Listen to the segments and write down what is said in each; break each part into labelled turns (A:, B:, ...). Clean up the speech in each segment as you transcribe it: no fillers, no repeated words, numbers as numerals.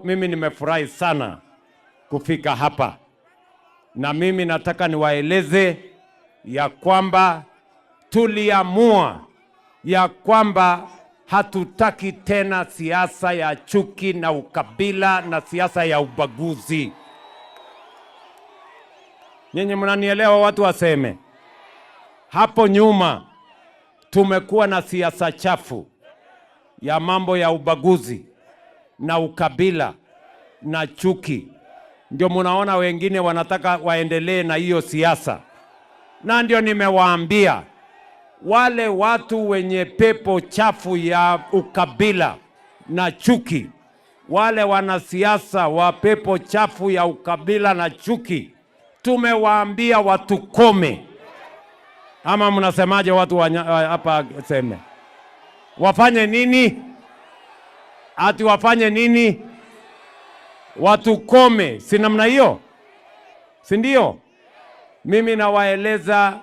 A: Mimi nimefurahi sana kufika hapa, na mimi nataka niwaeleze ya kwamba tuliamua ya kwamba hatutaki tena siasa ya chuki na ukabila na siasa ya ubaguzi. Nyinyi mnanielewa watu waseme? Hapo nyuma tumekuwa na siasa chafu ya mambo ya ubaguzi na ukabila na chuki. Ndio munaona wengine wanataka waendelee na hiyo siasa. Na ndio nimewaambia wale watu wenye pepo chafu ya ukabila na chuki, wale wanasiasa wa pepo chafu ya ukabila na chuki, tumewaambia watukome. Ama mnasemaje watu hapa seme? Wafanye nini? Ati wafanye nini? Watukome. Si namna hiyo? Si ndio? Mimi nawaeleza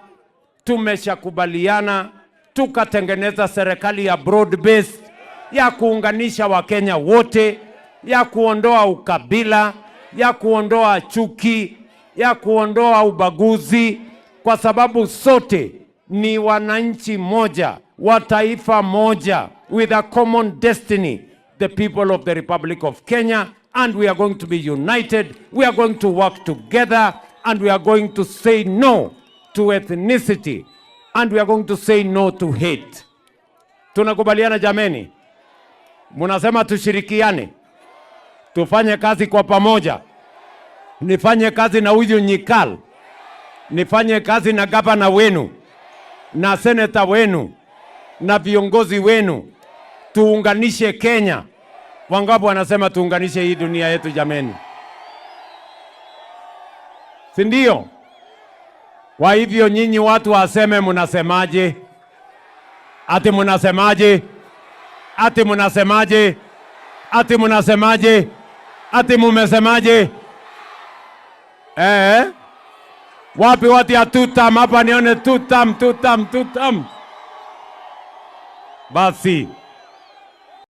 A: tumeshakubaliana tukatengeneza serikali ya broad based ya kuunganisha Wakenya wote, ya kuondoa ukabila, ya kuondoa chuki, ya kuondoa ubaguzi, kwa sababu sote ni wananchi moja wa taifa moja with a common destiny, the people of the Republic of Kenya, and we are going to be united, we are going to work together, and we are going to say no to ethnicity, and we are going to say no to hate. Tunakubaliana jameni? Munasema tushirikiane, tufanye kazi kwa pamoja. Nifanye kazi na huyu Nyikal, nifanye kazi na gavana wenu na seneta wenu na viongozi wenu, tuunganishe Kenya. Wangapi wanasema tuunganishe hii dunia yetu jameni? Si ndio? Kwa hivyo nyinyi watu waseme mnasemaje? Ati mnasemaje? Ati mnasemaje? Ati mnasemaje? Ati mumesemaje? Wapi watu ya tutam? Hapa nione tutam. Basi